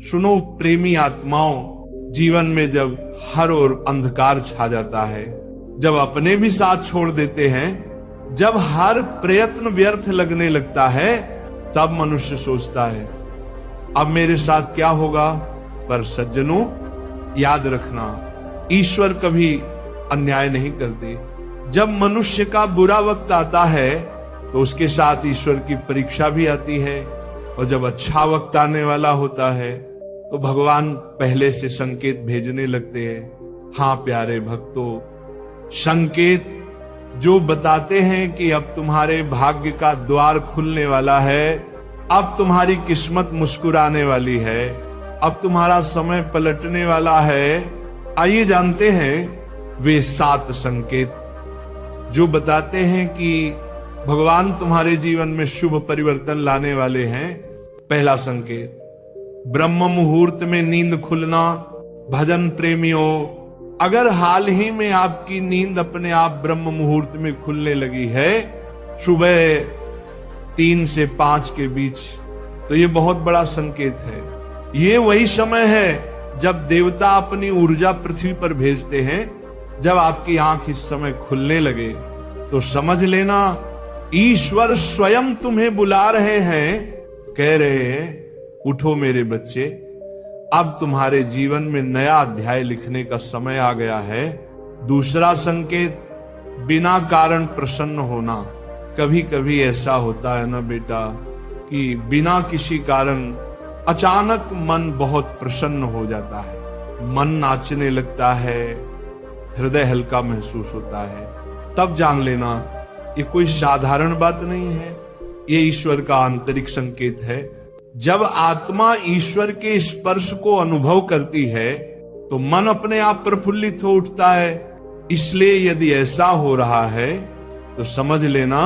सुनो प्रेमी आत्माओं, जीवन में जब हर ओर अंधकार छा जाता है, जब अपने भी साथ छोड़ देते हैं, जब हर प्रयत्न व्यर्थ लगने लगता है, तब मनुष्य सोचता है अब मेरे साथ क्या होगा। पर सज्जनों, याद रखना, ईश्वर कभी अन्याय नहीं करते। जब मनुष्य का बुरा वक्त आता है तो उसके साथ ईश्वर की परीक्षा भी आती है, और जब अच्छा वक्त आने वाला होता है तो भगवान पहले से संकेत भेजने लगते हैं। हाँ प्यारे भक्तों, संकेत जो बताते हैं कि अब तुम्हारे भाग्य का द्वार खुलने वाला है, अब तुम्हारी किस्मत मुस्कुराने वाली है, अब तुम्हारा समय पलटने वाला है। आइए जानते हैं वे 7 संकेत जो बताते हैं कि भगवान तुम्हारे जीवन में शुभ परिवर्तन लाने वाले हैं। पहला संकेत, ब्रह्म मुहूर्त में नींद खुलना। भजन प्रेमियों, अगर हाल ही में आपकी नींद अपने आप ब्रह्म मुहूर्त में खुलने लगी है, सुबह 3 से 5 के बीच, तो ये बहुत बड़ा संकेत है। ये वही समय है जब देवता अपनी ऊर्जा पृथ्वी पर भेजते हैं। जब आपकी आंख इस समय खुलने लगे तो समझ लेना ईश्वर स्वयं तुम्हें बुला रहे हैं, कह रहे हैं उठो मेरे बच्चे, अब तुम्हारे जीवन में नया अध्याय लिखने का समय आ गया है। दूसरा संकेत, बिना कारण प्रसन्न होना। कभी कभी ऐसा होता है ना बेटा कि बिना किसी कारण अचानक मन बहुत प्रसन्न हो जाता है, मन नाचने लगता है, हृदय हल्का महसूस होता है। तब जान लेना ये कोई साधारण बात नहीं है, ये ईश्वर का आंतरिक संकेत है। जब आत्मा ईश्वर के स्पर्श को अनुभव करती है तो मन अपने आप प्रफुल्लित हो उठता है। इसलिए यदि ऐसा हो रहा है तो समझ लेना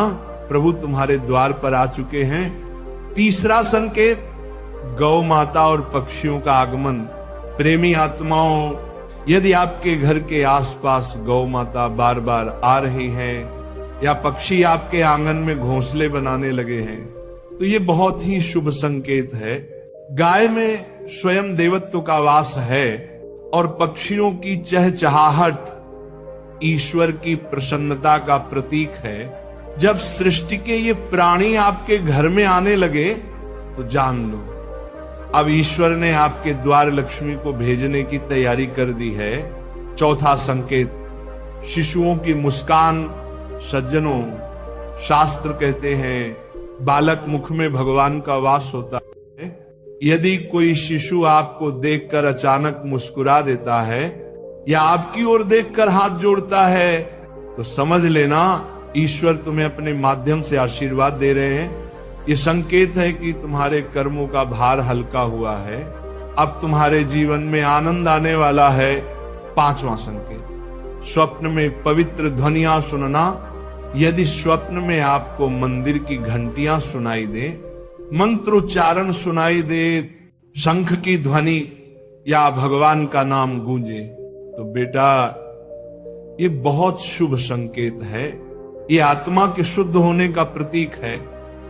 प्रभु तुम्हारे द्वार पर आ चुके हैं। तीसरा संकेत, गौ माता और पक्षियों का आगमन। प्रेमी आत्माओं, यदि आपके घर के आसपास गौ माता बार बार आ रही हैं या पक्षी आपके आंगन में घोंसले बनाने लगे हैं तो ये बहुत ही शुभ संकेत है। गाय में स्वयं देवत्व का वास है और पक्षियों की चहचहाहट ईश्वर की प्रसन्नता का प्रतीक है। जब सृष्टि के ये प्राणी आपके घर में आने लगे तो जान लो अब ईश्वर ने आपके द्वार लक्ष्मी को भेजने की तैयारी कर दी है। चौथा संकेत, शिशुओं की मुस्कान। सज्जनों, शास्त्र कहते हैं बालक मुख में भगवान का वास होता है। यदि कोई शिशु आपको देखकर अचानक मुस्कुरा देता है या आपकी ओर देखकर हाथ जोड़ता है तो समझ लेना ईश्वर तुम्हें अपने माध्यम से आशीर्वाद दे रहे हैं। ये संकेत है कि तुम्हारे कर्मों का भार हल्का हुआ है, अब तुम्हारे जीवन में आनंद आने वाला है। पांचवा संकेत, स्वप्न में पवित्र ध्वनियां सुनना। यदि स्वप्न में आपको मंदिर की घंटियां सुनाई दे, मंत्रोच्चारण सुनाई दे, शंख की ध्वनि या भगवान का नाम गूंजे, तो बेटा ये बहुत शुभ संकेत है। ये आत्मा के शुद्ध होने का प्रतीक है।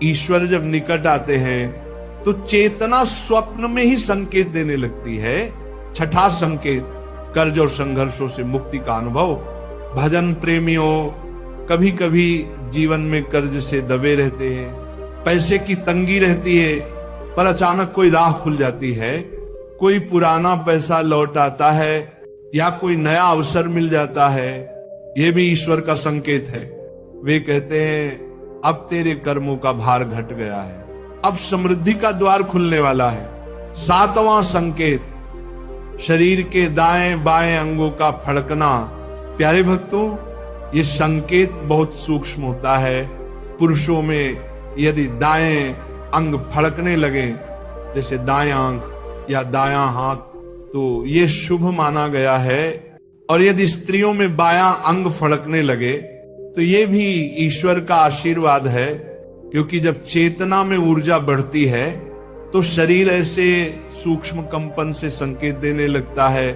ईश्वर जब निकट आते हैं तो चेतना स्वप्न में ही संकेत देने लगती है। छठा संकेत, कर्ज और संघर्षों से मुक्ति का अनुभव। भजन प्रेमियों, कभी कभी जीवन में कर्ज से दबे रहते हैं, पैसे की तंगी रहती है, पर अचानक कोई राह खुल जाती है, कोई पुराना पैसा लौट आता है या कोई नया अवसर मिल जाता है। यह भी ईश्वर का संकेत है। वे कहते हैं अब तेरे कर्मों का भार घट गया है, अब समृद्धि का द्वार खुलने वाला है। सातवां संकेत, शरीर के दाएं बाएं अंगों का फड़कना। प्यारे भक्तों, ये संकेत बहुत सूक्ष्म होता है। पुरुषों में यदि दाएं अंग फड़कने लगे, जैसे दायां आंख या दायां हाथ, तो ये शुभ माना गया है। और यदि स्त्रियों में बायां अंग फड़कने लगे तो ये भी ईश्वर का आशीर्वाद है, क्योंकि जब चेतना में ऊर्जा बढ़ती है तो शरीर ऐसे सूक्ष्म कंपन से संकेत देने लगता है।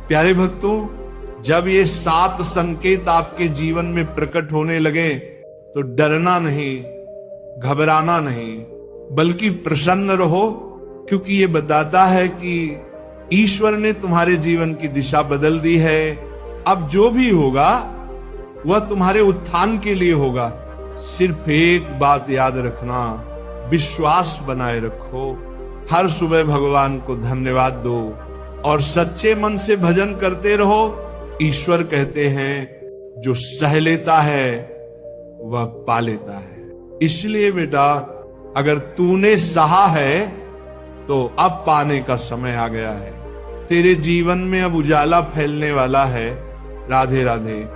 प्यारे भक्तों, जब ये 7 संकेत आपके जीवन में प्रकट होने लगे तो डरना नहीं, घबराना नहीं, बल्कि प्रसन्न रहो, क्योंकि ये बताता है कि ईश्वर ने तुम्हारे जीवन की दिशा बदल दी है। अब जो भी होगा वह तुम्हारे उत्थान के लिए होगा। सिर्फ एक बात याद रखना, विश्वास बनाए रखो। हर सुबह भगवान को धन्यवाद दो और सच्चे मन से भजन करते रहो। ईश्वर कहते हैं जो सह लेता है वह पा लेता है। इसलिए बेटा, अगर तूने सहा है तो अब पाने का समय आ गया है। तेरे जीवन में अब उजाला फैलने वाला है। राधे राधे।